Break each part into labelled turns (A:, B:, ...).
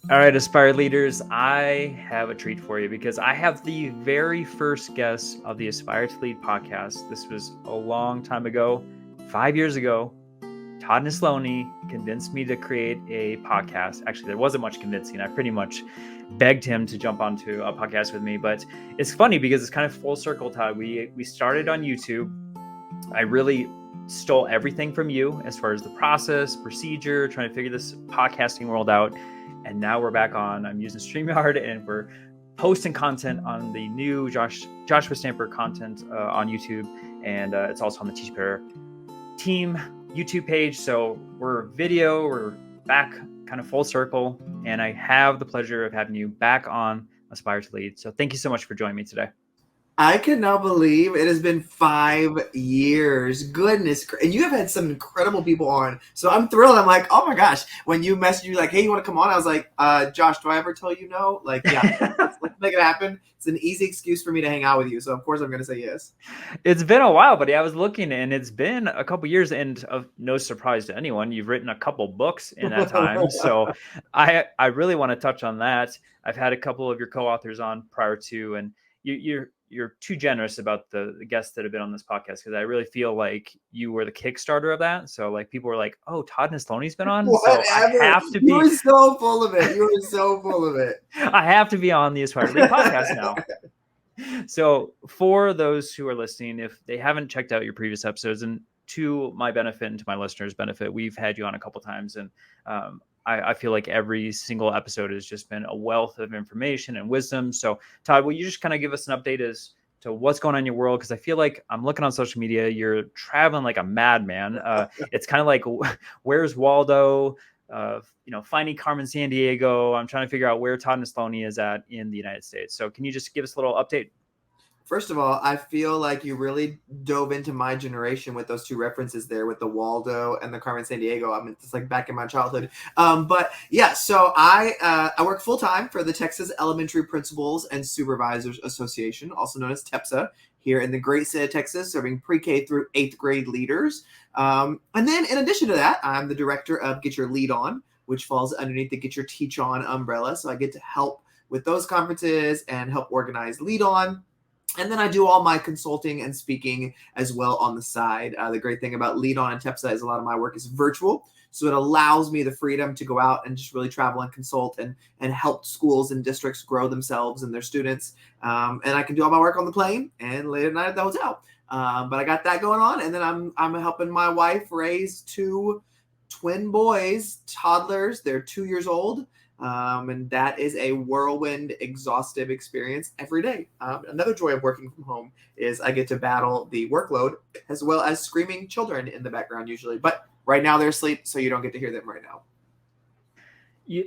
A: All right, Aspire Leaders, I have a treat for you because I have the very first guest of the Aspire to Lead podcast. This was a long time ago, 5 years ago. Todd Nesloney convinced me to create a podcast. Actually, there wasn't much convincing. I pretty much begged him to jump onto a podcast with me. But it's funny because it's kind of full circle, Todd. We started on YouTube. I really stole everything from you as far as the process, procedure, trying to figure this podcasting world out. And now we're back on. I'm using StreamYard and we're posting content on the new Joshua Stamper content on YouTube. And it's also on the Teach Better Team YouTube page. So we're back kind of full circle. And I have the pleasure of having you back on Aspire to Lead. So thank you so much for joining me today.
B: I cannot believe it has been 5 years. Goodness. And you have had some incredible people on. So I'm thrilled. I'm like, oh my gosh. When you messaged me like, hey, you want to come on? I was like, Josh, do I ever tell you no? Like, yeah, let's make it happen. It's an easy excuse for me to hang out with you. So of course I'm going to say yes.
A: It's been a while, buddy. I was looking and it's been a couple years, and of no surprise to anyone, you've written a couple books in that time. So I really want to touch on that. I've had a couple of your co-authors on prior to, and you're too generous about the guests that have been on this podcast, because I really feel like you were the Kickstarter of that. So like people were like, oh, Todd Nesloney's been on.
B: Whatever.
A: So I have to be.
B: You were so full of it. You were so full of it.
A: I have to be on the Aspire to Lead podcast now. So for those who are listening, if they haven't checked out your previous episodes, and to my benefit and to my listeners' benefit, we've had you on a couple times, and I feel like every single episode has just been a wealth of information and wisdom. So Todd, will you just kind of give us an update as to what's going on in your world? Because I feel like I'm looking on social media, you're traveling like a madman. It's kind of like, where's Waldo? Finding Carmen Sandiego. I'm trying to figure out where Todd Nesloney is at in the United States. So can you just give us a little update?
B: First of all, I feel like you really dove into my generation with those two references there, with the Waldo and the Carmen Sandiego. I mean, it's like back in my childhood. But yeah, so I work full time for the Texas Elementary Principals and Supervisors Association, also known as TEPSA, here in the great state of Texas, serving pre-K through 8th grade leaders. And then in addition to that, I'm the director of Get Your Lead On, which falls underneath the Get Your Teach On umbrella. So I get to help with those conferences and help organize Lead On. And then I do all my consulting and speaking as well on the side. The great thing about Lead On and TEPSA is a lot of my work is virtual. So it allows me the freedom to go out and just really travel and consult and help schools and districts grow themselves and their students. And I can do all my work on the plane and late at night at the hotel. But I got that going on. And then I'm helping my wife raise 2 twin boys, toddlers. They're 2 years old. And that is a whirlwind, exhaustive experience every day. Another joy of working from home is I get to battle the workload as well as screaming children in the background usually. But right now they're asleep, so you don't get to hear them right now.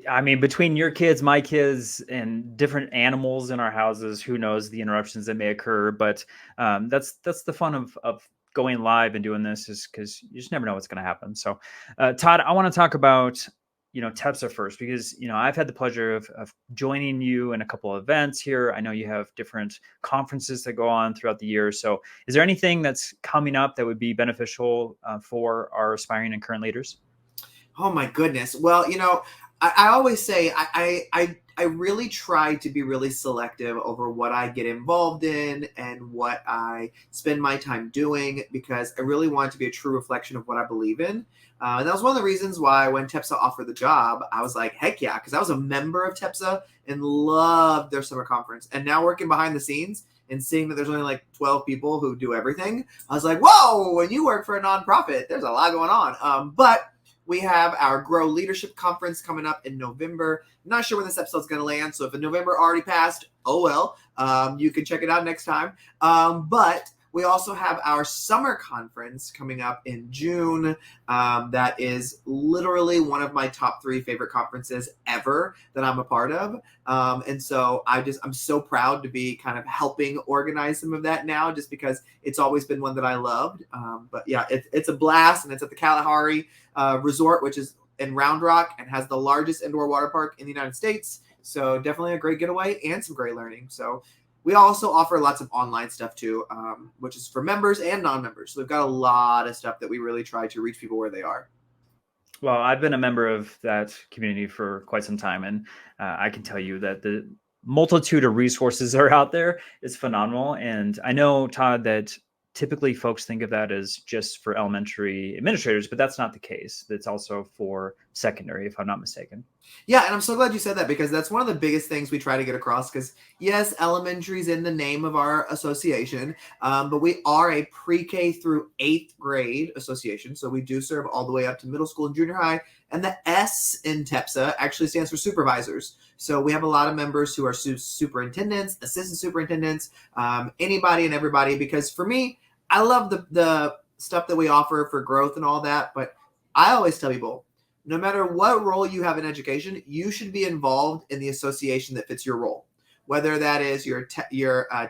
A: I mean, between your kids, my kids, and different animals in our houses, who knows the interruptions that may occur. But that's the fun of going live and doing this, is because you just never know what's going to happen. So, Todd, I want to talk about TEPSA first, because I've had the pleasure of joining you in a couple of events here. I know you have different conferences that go on throughout the year. So is there anything that's coming up that would be beneficial for our aspiring and current leaders?
B: Oh my goodness. Well, I always say I really try to be really selective over what I get involved in and what I spend my time doing, because I really want it to be a true reflection of what I believe in. And that was one of the reasons why when TEPSA offered the job, I was like, heck yeah, because I was a member of TEPSA and loved their summer conference. And now working behind the scenes and seeing that there's only like 12 people who do everything, I was like, whoa, when you work for a nonprofit, there's a lot going on. But we have our Grow Leadership Conference coming up in November. I'm not sure when this episode's going to land, so if November already passed, oh well. You can check it out next time. But we also have our summer conference coming up in June. That is literally one of my top 3 favorite conferences ever that I'm a part of. And so I'm so proud to be kind of helping organize some of that now, just because it's always been one that I loved. But yeah, it's a blast, and it's at the Kalahari Resort, which is in Round Rock and has the largest indoor water park in the United States. So definitely a great getaway and some great learning. So we also offer lots of online stuff too, which is for members and non-members. So we've got a lot of stuff that we really try to reach people where they are.
A: Well, I've been a member of that community for quite some time, and I can tell you that the multitude of resources that are out there is phenomenal. And I know, Todd, that typically folks think of that as just for elementary administrators, but that's not the case. It's also for secondary, if I'm not mistaken.
B: Yeah, and I'm so glad you said that because that's one of the biggest things we try to get across. Because yes, elementary's in the name of our association, but we are a pre-K through 8th grade association, so we do serve all the way up to middle school and junior high. And the S in TEPSA actually stands for supervisors. So we have a lot of members who are superintendents, assistant superintendents, anybody and everybody. Because for me, I love the stuff that we offer for growth and all that, but I always tell people, no matter what role you have in education, you should be involved in the association that fits your role. Whether that is your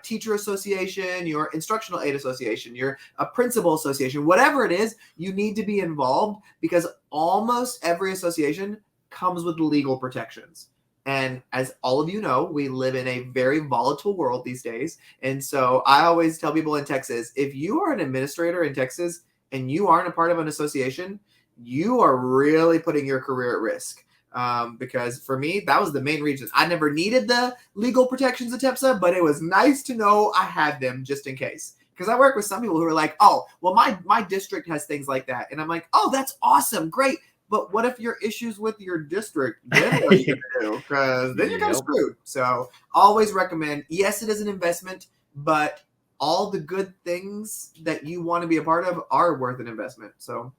B: teacher association, your instructional aid association, your principal association, whatever it is, you need to be involved because almost every association comes with legal protections. And as all of you know, we live in a very volatile world these days. And so I always tell people in Texas, if you are an administrator in Texas and you aren't a part of an association, you are really putting your career at risk. Because for me, that was the main reason. I never needed the legal protections of TEPSA, but it was nice to know I had them just in case. Because I work with some people who are like, oh, well, my district has things like that. And I'm like, oh, that's awesome. Great. But what if your issues with your district? Then what are you going to do? Because then you're kind of screwed. So always recommend, yes, it is an investment, but all the good things that you want to be a part of are worth an investment. So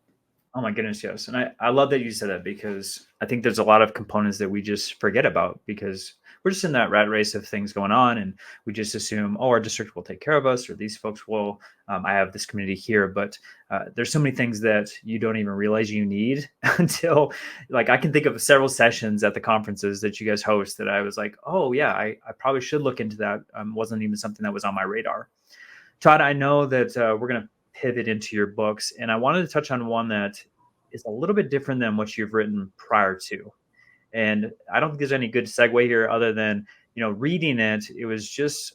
A: Oh my goodness, yes. And I love that you said that because I think there's a lot of components that we just forget about because we're just in that rat race of things going on and we just assume, oh, our district will take care of us or these folks will. I have this community here, but there's so many things that you don't even realize you need until like I can think of several sessions at the conferences that you guys host that I was like, oh yeah, I probably should look into that. Wasn't even something that was on my radar. Todd, I know that we're going to pivot into your books, and I wanted to touch on one that is a little bit different than what you've written prior to. And I don't think there's any good segue here other than, reading it, it was just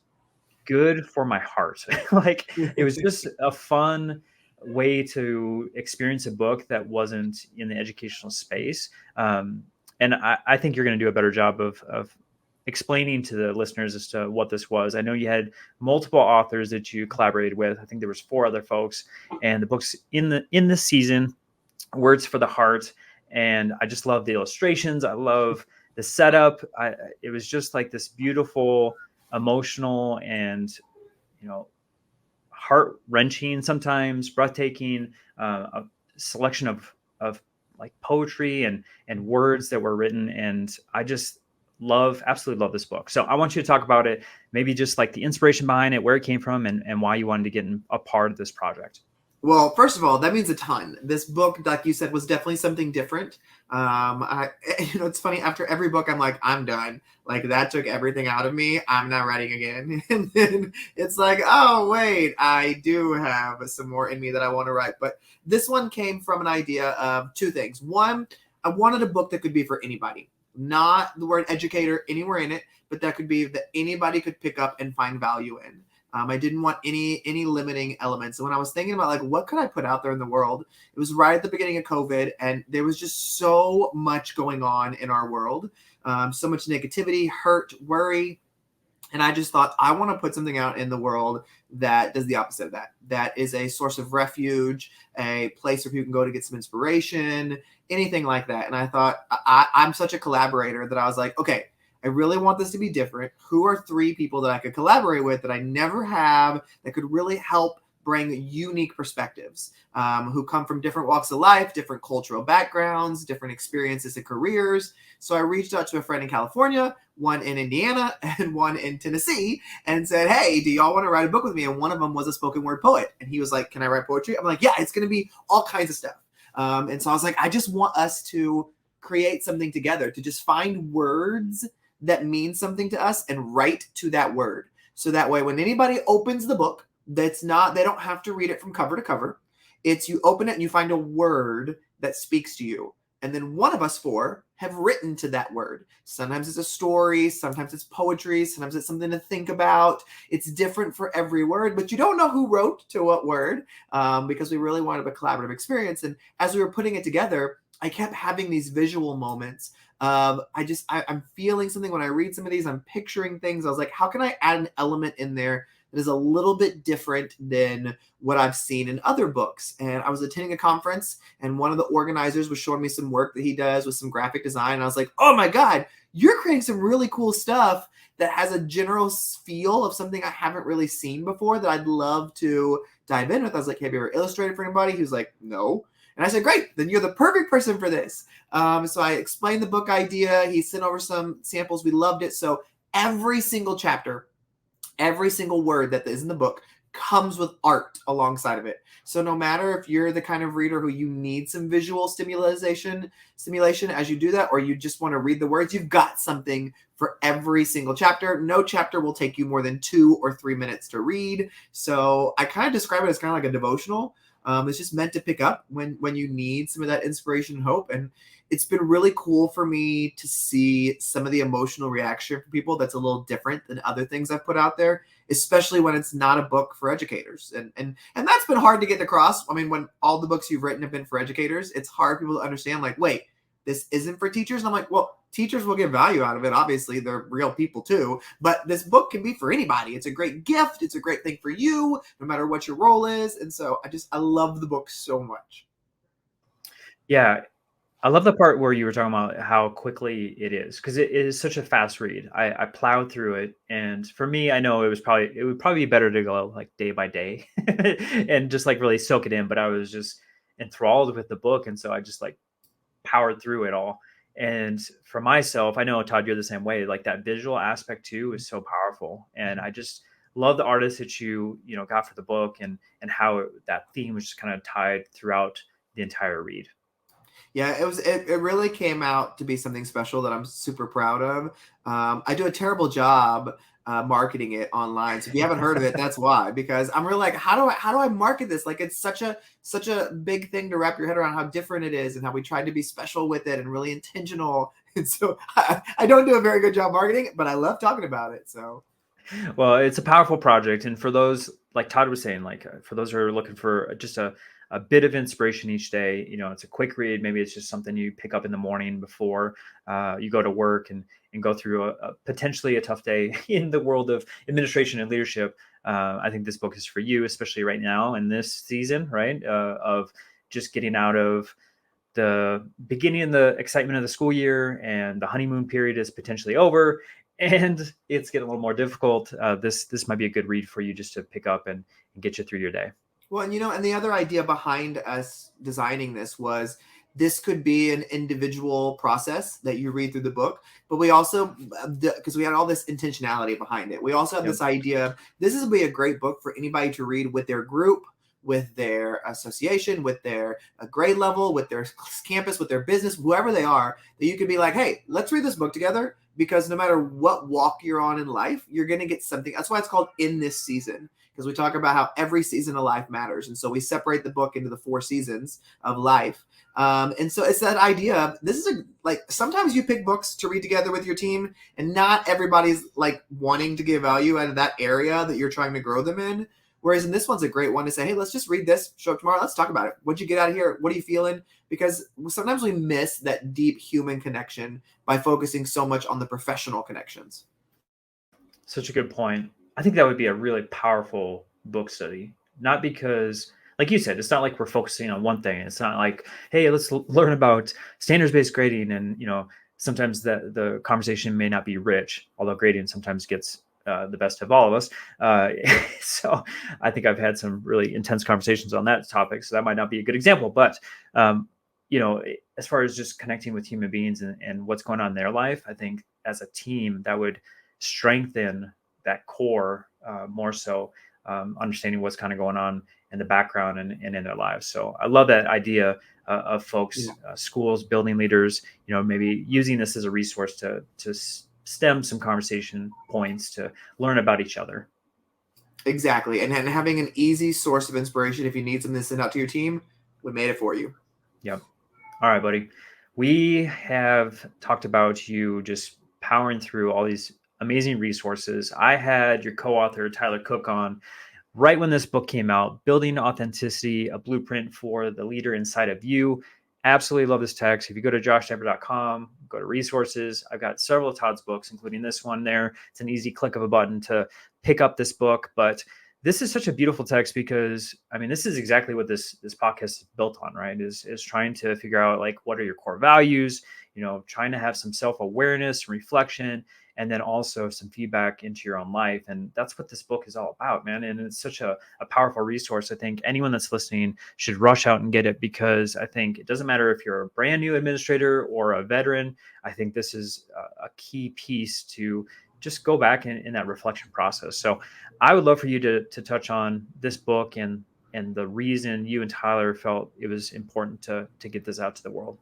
A: good for my heart. Like it was just a fun way to experience a book that wasn't in the educational space. And I think you're going to do a better job of explaining to the listeners as to what this was. I know you had multiple authors that you collaborated with. I think there was 4 other folks, and the book's in this season, Words for the Heart. And I just love the illustrations. I love the setup. It was just like this beautiful, emotional, and heart-wrenching, sometimes breathtaking a selection of like poetry and words that were written. And I just absolutely love this book. So I want you to talk about it, maybe just like the inspiration behind it, where it came from, and why you wanted to get a part of this project.
B: Well, first of all, that means a ton. This book, like you said, was definitely something different. It's funny. After every book, I'm like, I'm done. Like that took everything out of me. I'm not writing again. And then it's like, oh wait, I do have some more in me that I want to write. But this one came from an idea of 2 things. One, I wanted a book that could be for anybody, not the word educator anywhere in it, but that could be that anybody could pick up and find value in. I didn't want any limiting elements. And when I was thinking about like, what could I put out there in the world? It was right at the beginning of COVID. And there was just so much going on in our world. So much negativity, hurt, worry. And I just thought, I want to put something out in the world that does the opposite of that. That is a source of refuge, a place where people can go to get some inspiration, anything like that. And I thought, I'm such a collaborator that I was like, okay, I really want this to be different. Who are 3 people that I could collaborate with that I never have that could really help bring unique perspectives, who come from different walks of life, different cultural backgrounds, different experiences and careers. So I reached out to a friend in California, one in Indiana, and one in Tennessee, and said, hey, do y'all want to write a book with me? And one of them was a spoken word poet. And he was like, can I write poetry? I'm like, yeah, it's going to be all kinds of stuff. And so I was like, I just want us to create something together, to just find words that means something to us and write to that word. So that way, when anybody opens the book, they don't have to read it from cover to cover. It's you open it and you find a word that speaks to you. And then one of us 4 have written to that word. Sometimes it's a story, sometimes it's poetry, sometimes it's something to think about. It's different for every word, but you don't know who wrote to what word, because we really wanted a collaborative experience. And as we were putting it together, I kept having these visual moments of I'm feeling something when I read some of these. I'm picturing things. I was like, how can I add an element in there that is a little bit different than what I've seen in other books? And I was attending a conference, and one of the organizers was showing me some work that he does with some graphic design. And I was like, oh my God, you're creating some really cool stuff that has a general feel of something I haven't really seen before that I'd love to dive in with. I was like, have you ever illustrated for anybody? He was like, no. And I said, great, then you're the perfect person for this. So I explained the book idea. He sent over some samples. We loved it. So every single chapter, every single word that is in the book comes with art alongside of it. So no matter if you're the kind of reader who you need some visual stimulation as you do that, or you just want to read the words, you've got something for every single chapter. No chapter will take you more than 2 or 3 minutes to read. So I kind of describe it as kind of like a devotional. It's just meant to pick up when you need some of that inspiration and hope. And it's been really cool for me to see some of the emotional reaction from people that's a little different than other things I've put out there, especially when it's not a book for educators. And that's been hard to get across. I mean, when all the books you've written have been for educators, it's hard for people to understand, like, wait, this isn't for teachers. And I'm like, well, teachers will get value out of it. Obviously, they're real people too. But this book can be for anybody. It's a great gift. It's a great thing for you, no matter what your role is. And so I love the book so much.
A: Yeah. I love the part where you were talking about how quickly it is, because it is such a fast read. I plowed through it, and for me, I know it would probably be better to go like day by day and just like really soak it in. But I was just enthralled with the book, and so I just like powered through it all. And for myself, I know Todd, you're the same way. Like that visual aspect too is so powerful, and I just love the artist that you know got for the book, and how that theme was just kind of tied throughout the entire read.
B: Yeah, it really came out to be something special that I'm super proud of. I do a terrible job marketing it online. So if you haven't heard of it, that's why. Because I'm really like, how do I market this? Like it's such a big thing to wrap your head around how different it is and how we tried to be special with it and really intentional. And so I don't do a very good job marketing, but I love talking about it. So
A: Well, it's a powerful project, and for those, like Todd was saying, like for those who are looking for just a bit of inspiration each day, you know, it's a quick read. Maybe it's just something you pick up in the morning before you go to work, and go through a potentially a tough day in the world of administration and leadership. I think this book is for you, especially right now in this season, right? Of just getting out of the beginning of the excitement of the school year, and the honeymoon period is potentially over, and it's getting a little more difficult. This might be a good read for you just to pick up and get you through your day.
B: well, and and the other idea behind us designing this was this could be an individual process that you read through the book, but we also, because we had all this intentionality behind it, we also have
A: Yep.
B: this idea this is be a great book for anybody to read with their group, with their association, with their grade level, with their campus, with their business, whoever they are, that you could be like, hey, let's read this book together. Because no matter what walk you're on in life, you're going to get something. That's why it's called In This Season, because we talk about how every season of life matters. And so we separate the book into the 4 seasons of life. And so it's that idea of this is like sometimes you pick books to read together with your team, and not everybody's like wanting to get value out of that area that you're trying to grow them in. Whereas in this one's a great one to say, hey, let's just read this, show up tomorrow, let's talk about it. What'd you get out of here? What are you feeling? Because sometimes we miss that deep human connection by focusing so much on the professional connections.
A: Such a good point. I think that would be a really powerful book study. Not because, like you said, it's not like we're focusing on one thing. It's not like, hey, let's learn about standards-based grading, and sometimes the conversation may not be rich, although grading sometimes gets the best of all of us. So I think I've had some really intense conversations on that topic. So that might not be a good example, but um, as far as just connecting with human beings and what's going on in their life, I think as a team that would strengthen that core more so, understanding what's kind of going on in the background and in their lives. So I love that idea of folks,
B: Yeah.
A: schools, building leaders, maybe using this as a resource to stem some conversation points to learn about each other.
B: Exactly. And having an easy source of inspiration if you need something to send out to your team, we made it for you.
A: Yep. All right, buddy. We have talked about you just powering through all these amazing resources. I had your co-author, Tyler Cook, on right when this book came out, Building Authenticity, a Blueprint for the Leader Inside of You. Absolutely love this text. If you go to joshdapper.com, go to resources, I've got several of Todd's books, including this one there. It's an easy click of a button to pick up this book. But this is such a beautiful text because, I mean, this is exactly what this podcast is built on, right? Is trying to figure out, like, what are your core values, trying to have some self-awareness, reflection, and then also some feedback into your own life. And that's what this book is all about, man. And it's such a powerful resource. I think anyone that's listening should rush out and get it, because I think it doesn't matter if you're a brand new administrator or a veteran. I think this is a key piece to just go back in that reflection process. So I would love for you to touch on this book and the reason you and Tyler felt it was important to get this out to the world.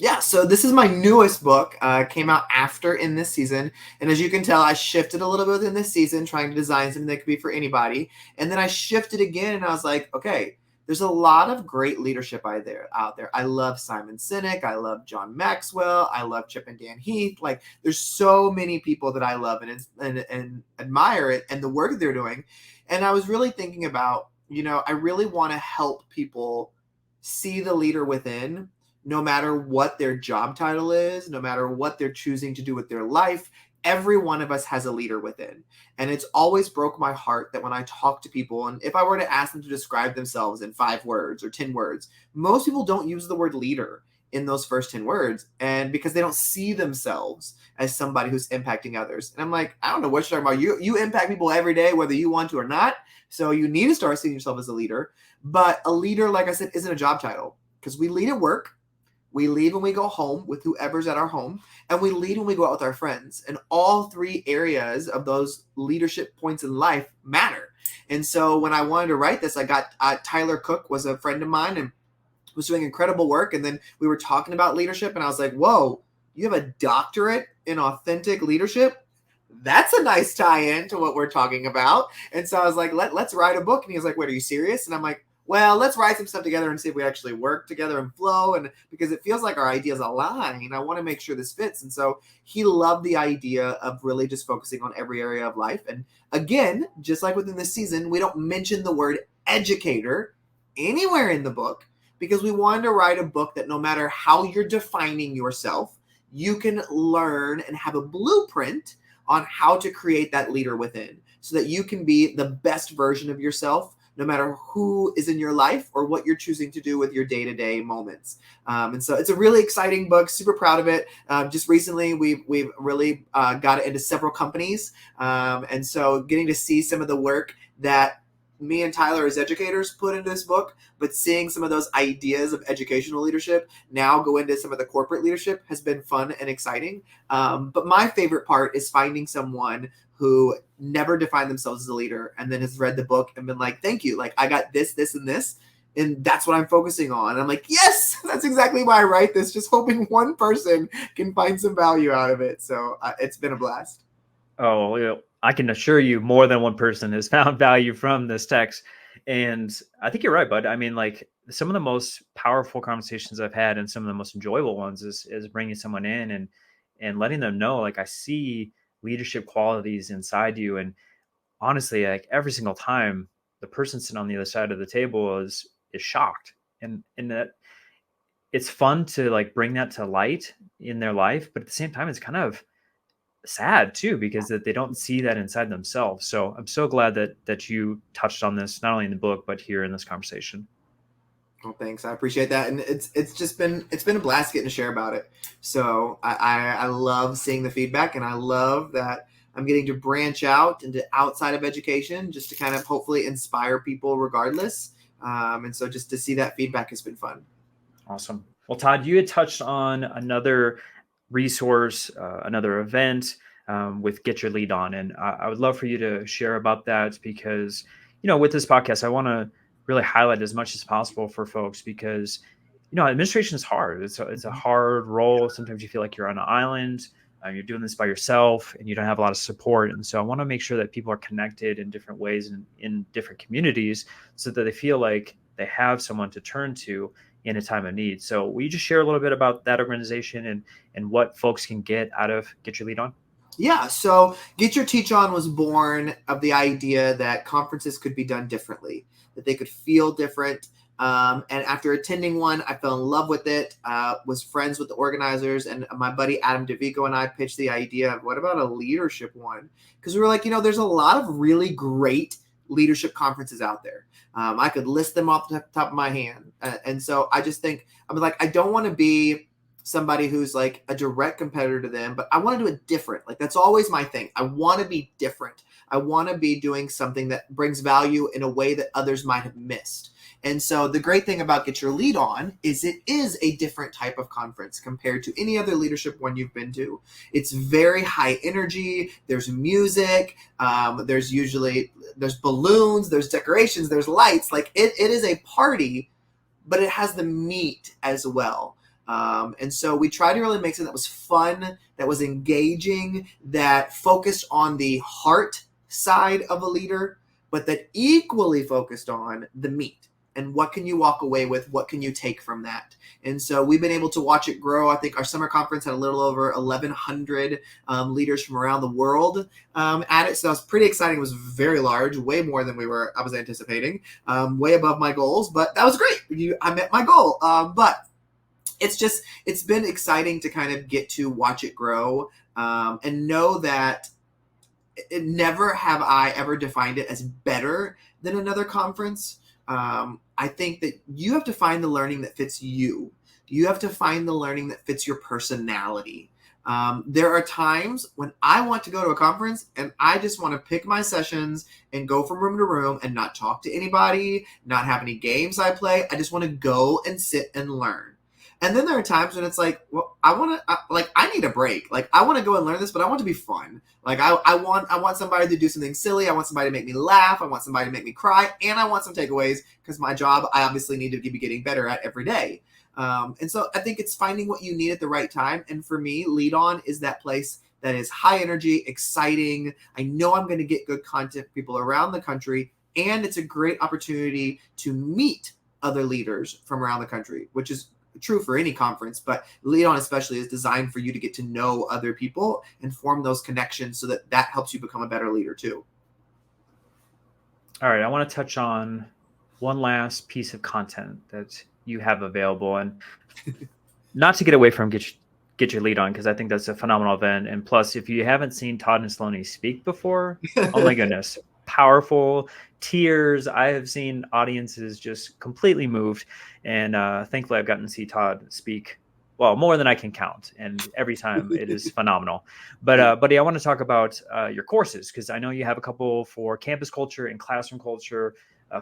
B: Yeah, so this is my newest book. Came out after In This Season. And as you can tell, I shifted a little bit in this season, trying to design something that could be for anybody. And then I shifted again, and I was like, okay, there's a lot of great leadership out there. I love Simon Sinek. I love John Maxwell. I love Chip and Dan Heath. Like, there's so many people that I love and admire it and the work that they're doing. And I was really thinking about, I really want to help people see the leader within, no matter what their job title is, no matter what they're choosing to do with their life. Every one of us has a leader within. And it's always broke my heart that when I talk to people, and if I were to ask them to describe themselves in 5 words or 10 words, most people don't use the word leader in those first 10 words. And because they don't see themselves as somebody who's impacting others. And I'm like, I don't know what you're talking about. You impact people every day, whether you want to or not. So you need to start seeing yourself as a leader. But a leader, like I said, isn't a job title, because we lead at work. We lead when we go home with whoever's at our home, and we lead when we go out with our friends. And all 3 areas of those leadership points in life matter. And so when I wanted to write this, I got Tyler Cook was a friend of mine and was doing incredible work. And then we were talking about leadership, and I was like, whoa, you have a doctorate in authentic leadership? That's a nice tie-in to what we're talking about. And so I was like, let's write a book. And he was like, wait, are you serious? And I'm like, well, let's write some stuff together and see if we actually work together and flow. And because it feels like our ideas align, I want to make sure this fits. And so he loved the idea of really just focusing on every area of life. And again, just like within this season, we don't mention the word educator anywhere in the book, because we wanted to write a book that no matter how you're defining yourself, you can learn and have a blueprint on how to create that leader within, so that you can be the best version of yourself, no matter who is in your life or what you're choosing to do with your day-to-day moments. And so it's a really exciting book, super proud of it. Just recently, we've really got it into several companies. And so getting to see some of the work that me and Tyler as educators put into this book, but seeing some of those ideas of educational leadership now go into some of the corporate leadership has been fun and exciting. But my favorite part is finding someone who never defined themselves as a leader and then has read the book and been like, thank you. Like, I got this, this, and this, and that's what I'm focusing on. And I'm like, yes, that's exactly why I write this, just hoping one person can find some value out of it. So it's been a blast.
A: Oh, I can assure you more than one person has found value from this text. And I think you're right, bud. I mean, like, some of the most powerful conversations I've had and some of the most enjoyable ones is bringing someone in and letting them know, like, I see leadership qualities inside you. And honestly, like, every single time the person sitting on the other side of the table is shocked. And that it's fun to, like, bring that to light in their life. But at the same time, it's kind of sad too, because that they don't see that inside themselves. So I'm so glad that you touched on this, not only in the book, but here in this conversation.
B: Well, thanks. I appreciate that. And it's been a blast getting to share about it. So I love seeing the feedback, and I love that I'm getting to branch out into outside of education just to kind of hopefully inspire people regardless. And so just to see that feedback has been fun.
A: Awesome. Well, Todd, you had touched on another resource, another event with Get Your Lead On. And I would love for you to share about that, because, with this podcast, I want to really highlight as much as possible for folks, because, administration is hard. It's a hard role. Sometimes you feel like you're on an island. You're doing this by yourself and you don't have a lot of support. And so I want to make sure that people are connected in different ways and in different communities, so that they feel like they have someone to turn to in a time of need. So will you just share a little bit about that organization and what folks can get out of Get Your Lead On?
B: Yeah, so Get Your Teach On was born of the idea that conferences could be done differently, that they could feel different, And after attending one, I fell in love with it, was friends with the organizers, and my buddy Adam DeVico and I pitched the idea of what about a leadership one? Because we were like, there's a lot of really great leadership conferences out there. I could list them off the top of my hand. And so I just think, I don't want to be somebody who's like a direct competitor to them, but I want to do it different. Like, that's always my thing. I want to be different. I want to be doing something that brings value in a way that others might have missed. And so the great thing about Get Your Lead On is it is a different type of conference compared to any other leadership one you've been to. It's very high energy. There's music. There's balloons. There's decorations. There's lights. Like it is a party, but it has the meat as well. And so we tried to really make something that was fun, that was engaging, that focused on the heart side of a leader, but that equally focused on the meat. And what can you walk away with? What can you take from that? And so we've been able to watch it grow. I think our summer conference had a little over 1,100 leaders from around the world at it. So it was pretty exciting. It was very large, way more than I was anticipating, way above my goals. But that was great. I met my goal. But it's been exciting to kind of get to watch it grow and know that never have I ever defined it as better than another conference. I think that you have to find the learning that fits you. You have to find the learning that fits your personality. There are times when I want to go to a conference and I just want to pick my sessions and go from room to room and not talk to anybody, not have any games I play. I just want to go and sit and learn. And then there are times when it's like, well, I need a break. Like, I want to go and learn this, but I want to be fun. Like, I want somebody to do something silly. I want somebody to make me laugh. I want somebody to make me cry. And I want some takeaways because my job, I obviously need to be getting better at every day. And so I think it's finding what you need at the right time. And for me, Lead On is that place that is high energy, exciting. I know I'm going to get good content from people around the country. And it's a great opportunity to meet other leaders from around the country, which is true for any conference, but Lead On especially is designed for you to get to know other people and form those connections so that helps you become a better leader too.
A: All right, I want to touch on one last piece of content that you have available, and not to get away from Get Your Lead On, because I think that's a phenomenal event. And plus, if you haven't seen Todd Nesloney speak before, oh my goodness, powerful, tears. I have seen audiences just completely moved, and thankfully I've gotten to see Todd speak, well, more than I can count, and every time it is phenomenal. But buddy, I want to talk about your courses, because I know you have a couple for campus culture and classroom culture,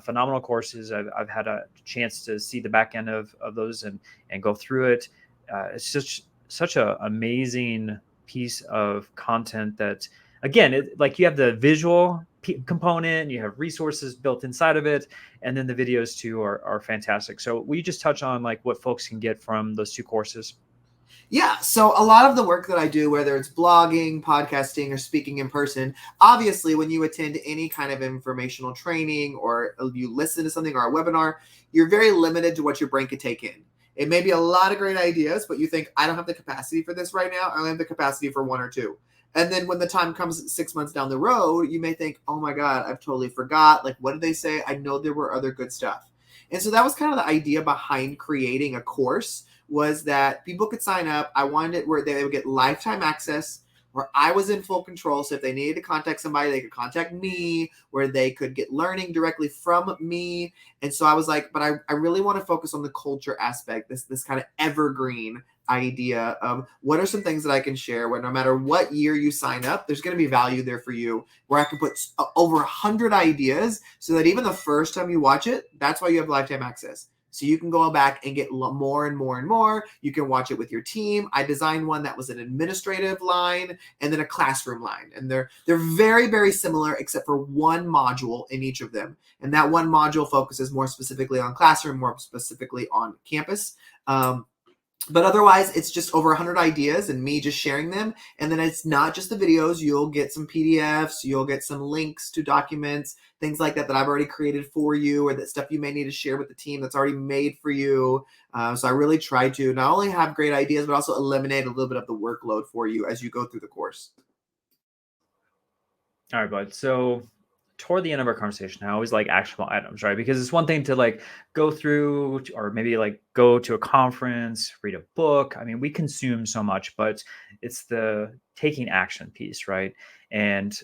A: phenomenal courses. I've had a chance to see the back end of those and go through it. It's such an amazing piece of content that, again, like you have the visual component, you have resources built inside of it, and then the videos too are fantastic. So will you just touch on like what folks can get from those two courses?
B: Yeah, so a lot of the work that I do, whether it's blogging, podcasting, or speaking in person, obviously when you attend any kind of informational training or you listen to something or a webinar, you're very limited to what your brain could take in. It may be a lot of great ideas, but you think, I don't have the capacity for this right now. I only have the capacity for one or two. And then when the time comes 6 months down the road, you may think, oh my God, I've totally forgot. Like, what did they say? I know there were other good stuff. And so that was kind of the idea behind creating a course, was that people could sign up. I wanted it where they would get lifetime access, where I was in full control. So if they needed to contact somebody, they could contact me, where they could get learning directly from me. And so I was like, but I really want to focus on the culture aspect, this kind of evergreen idea of what are some things that I can share where no matter what year you sign up, there's going to be value there for you, where I can put over 100 ideas so that even the first time you watch it, that's why you have lifetime access. So you can go back and get more and more and more. You can watch it with your team. I designed one that was an administrative line and then a classroom line. And they're very, very similar except for one module in each of them. And that one module focuses more specifically on classroom, more specifically on campus. But otherwise, it's just over 100 ideas and me just sharing them. And then it's not just the videos. You'll get some PDFs. You'll get some links to documents, things like that I've already created for you, or that stuff you may need to share with the team that's already made for you. So I really try to not only have great ideas, but also eliminate a little bit of the workload for you as you go through the course.
A: All right, bud. So toward the end of our conversation, I always like actionable items, right? Because it's one thing to like go through or maybe like go to a conference, read a book. I mean, we consume so much, but it's the taking action piece, right? And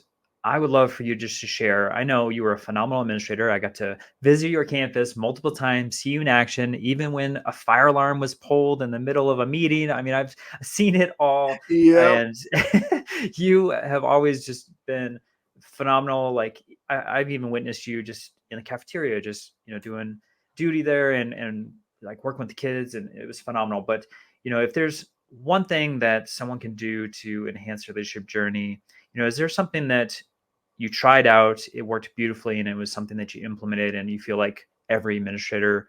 A: I would love for you just to share. I know you were a phenomenal administrator. I got to visit your campus multiple times, see you in action, even when a fire alarm was pulled in the middle of a meeting. I mean, I've seen it all.
B: Yep.
A: And you have always just been phenomenal. Like I've even witnessed you just in the cafeteria, just, doing duty there and like working with the kids, and it was phenomenal. But, if there's one thing that someone can do to enhance their leadership journey, is there something that you tried out, it worked beautifully, and it was something that you implemented, and you feel like every administrator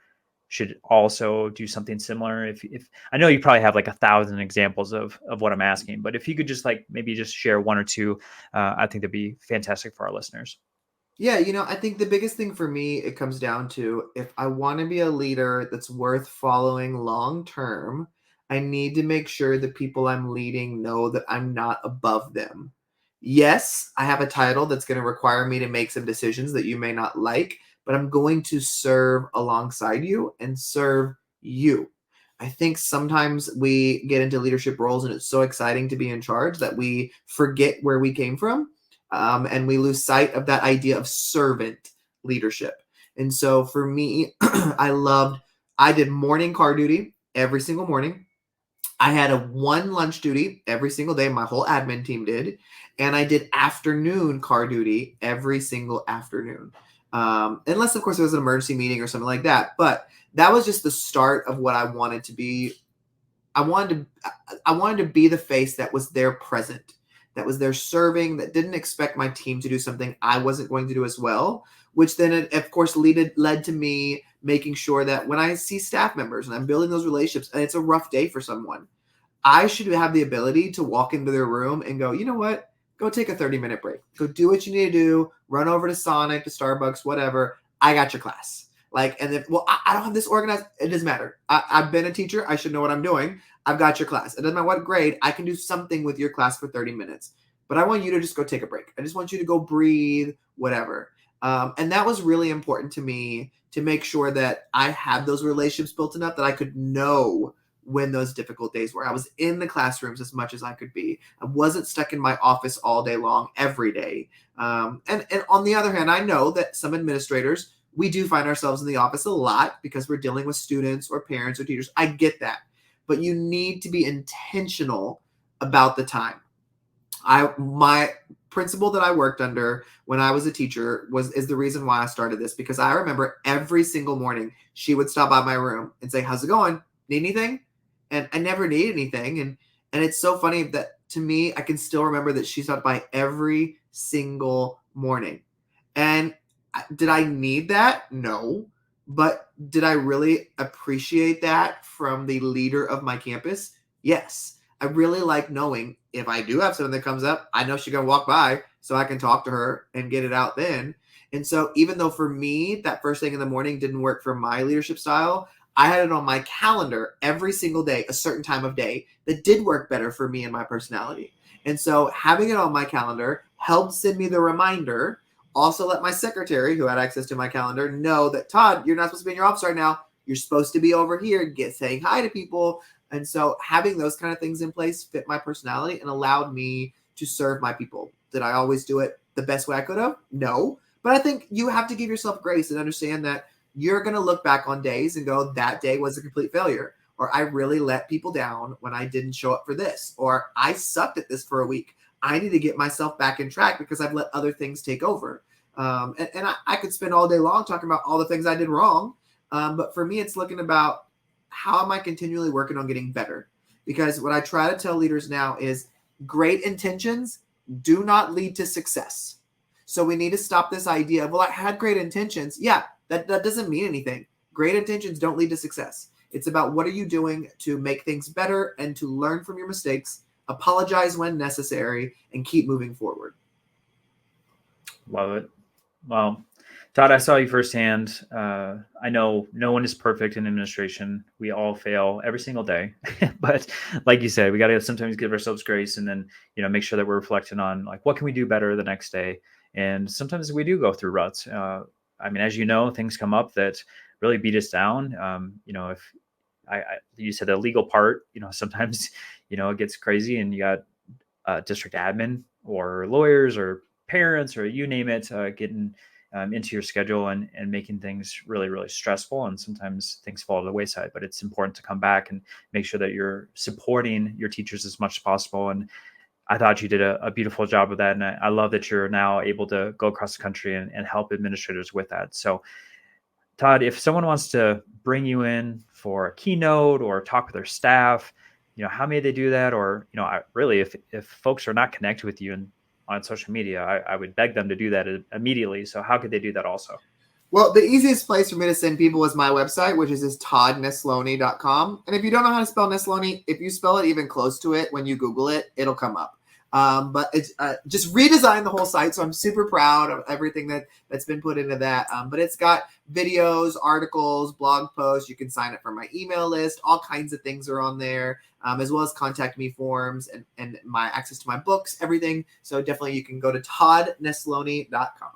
A: should also do something similar? If I know you probably have like 1,000 examples of what I'm asking, but if you could just like maybe just share one or two, I think that'd be fantastic for our listeners.
B: Yeah, I think the biggest thing for me, it comes down to if I want to be a leader that's worth following long term, I need to make sure the people I'm leading know that I'm not above them. Yes, I have a title that's going to require me to make some decisions that you may not like, but I'm going to serve alongside you and serve you. I think sometimes we get into leadership roles and it's so exciting to be in charge that we forget where we came from, and we lose sight of that idea of servant leadership. And so for me, I did morning car duty every single morning. I had a one lunch duty every single day. My whole admin team did. And I did afternoon car duty every single afternoon. Unless, of course, there was an emergency meeting or something like that. But that was just the start of what I wanted to be. I wanted to be the face that was there present, that was there serving, that didn't expect my team to do something I wasn't going to do as well, which then, of course, led to me making sure that when I see staff members and I'm building those relationships and it's a rough day for someone, I should have the ability to walk into their room and go, you know what? Go take a 30-minute break. Go do what you need to do. Run over to Sonic, to Starbucks, whatever. I got your class. Like, and then, well, I don't have this organized. It doesn't matter. I've been a teacher. I should know what I'm doing. I've got your class. It doesn't matter what grade. I can do something with your class for 30 minutes. But I want you to just go take a break. I just want you to go breathe, whatever. And that was really important to me, to make sure that I had those relationships built enough that I could know when those difficult days were. I was in the classrooms as much as I could be. I wasn't stuck in my office all day long, every day. And on the other hand, I know that some administrators, we do find ourselves in the office a lot because we're dealing with students or parents or teachers. I get that. But you need to be intentional about the time. My principal that I worked under when I was a teacher is the reason why I started this, because I remember every single morning she would stop by my room and say, "How's it going? Need anything?" And I never needed anything. And it's so funny that, to me, I can still remember that she stopped by every single morning. And did I need that? No. But did I really appreciate that from the leader of my campus? Yes. I really like knowing if I do have something that comes up, I know she's going to walk by so I can talk to her and get it out then. And so even though for me, that first thing in the morning didn't work for my leadership style, I had it on my calendar every single day, a certain time of day that did work better for me and my personality. And so having it on my calendar helped send me the reminder. Also let my secretary, who had access to my calendar, know that, Todd, you're not supposed to be in your office right now. You're supposed to be over here, saying hi to people. And so having those kind of things in place fit my personality and allowed me to serve my people. Did I always do it the best way I could have? No. But I think you have to give yourself grace and understand that you're going to look back on days and go, that day was a complete failure. Or I really let people down when I didn't show up for this. Or I sucked at this for a week. I need to get myself back in track because I've let other things take over. And I could spend all day long talking about all the things I did wrong. But for me, it's looking about, how am I continually working on getting better? Because what I try to tell leaders now is great intentions do not lead to success. So we need to stop this idea of, well, I had great intentions. Yeah, that doesn't mean anything. Great intentions don't lead to success. It's about what are you doing to make things better and to learn from your mistakes, apologize when necessary, and keep moving forward.
A: Love it. Well, Todd, I saw you firsthand. I know no one is perfect in administration. We all fail every single day. But like you said, we got to sometimes give ourselves grace and then, make sure that we're reflecting on like, what can we do better the next day? And sometimes we do go through ruts. I mean, as you know, things come up that really beat us down. If you said the legal part, sometimes, it gets crazy and you got district admin or lawyers or parents or you name it getting into your schedule and making things really, really stressful. And sometimes things fall to the wayside, but it's important to come back and make sure that you're supporting your teachers as much as possible. And I thought you did a beautiful job of that. And I love that you're now able to go across the country and help administrators with that. So Todd, if someone wants to bring you in for a keynote or talk with their staff, how may they do that? Or, really, if folks are not connected with you on social media, I would beg them to do that immediately. So how could they do that also?
B: Well, the easiest place for me to send people is my website, which is toddnesloney.com. And if you don't know how to spell Nesloney, if you spell it even close to it, when you Google it, it'll come up. But it's just redesigned the whole site. So I'm super proud of everything that's been put into that. But it's got videos, articles, blog posts. You can sign up for my email list. All kinds of things are on there, as well as contact me forms and my access to my books, everything. So definitely you can go to toddnesloney.com.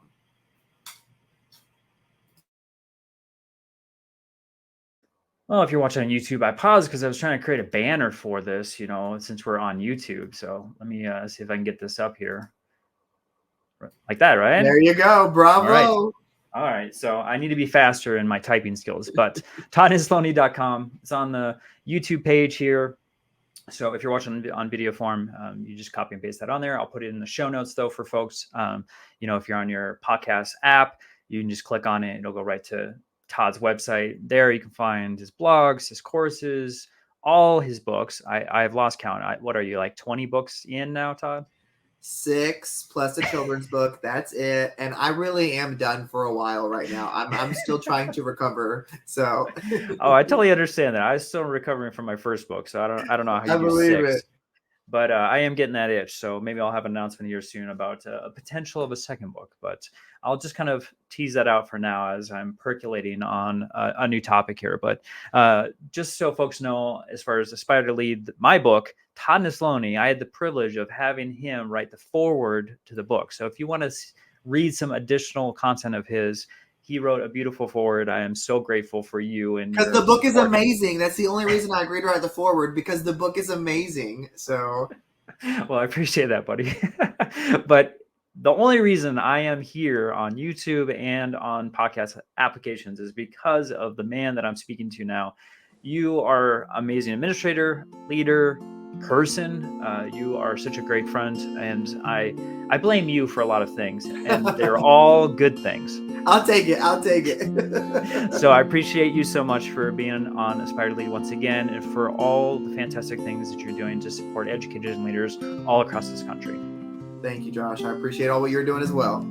A: Well, if you're watching on YouTube, I paused because I was trying to create a banner for this, since we're on YouTube. So let me see if I can get this up here. Like that, right?
B: There you go. Bravo.
A: All right. So I need to be faster in my typing skills, but toddnesloney.com. It's on the YouTube page here. So if you're watching on video form, you just copy and paste that on there. I'll put it in the show notes though for folks. If you're on your podcast app, you can just click on it. It'll go right to Todd's website. There you can find his blogs, his courses, all his books. I've lost count. What are you, like 20 books in now, Todd?
B: 6 plus a children's book. That's it. And I really am done for a while right now. I'm still trying to recover. So
A: Oh, I totally understand that. I was still recovering from my first book, so I don't know how you do 6.
B: it.
A: But I am getting that itch, so maybe I'll have an announcement here soon about a potential of a second book. But I'll just kind of tease that out for now as I'm percolating on a new topic here. But just so folks know, as far as Aspire to Lead, my book, Todd Nesloney, I had the privilege of having him write the foreword to the book. So if you want to read some additional content of his, he wrote a beautiful foreword. I am so grateful for you. And
B: because the book is amazing. That's the only reason I agreed to write the foreword, because the book is amazing. So,
A: well, I appreciate that, buddy. But the only reason I am here on YouTube and on podcast applications is because of the man that I'm speaking to now. You are an amazing administrator, leader, person. You are such a great friend, and I blame you for a lot of things, and they're all good things.
B: I'll take it.
A: So I appreciate you so much for being on Aspire to Lead once again, and for all the fantastic things that you're doing to support educators and leaders all across this country.
B: Thank you, Josh. I appreciate all what you're doing as well.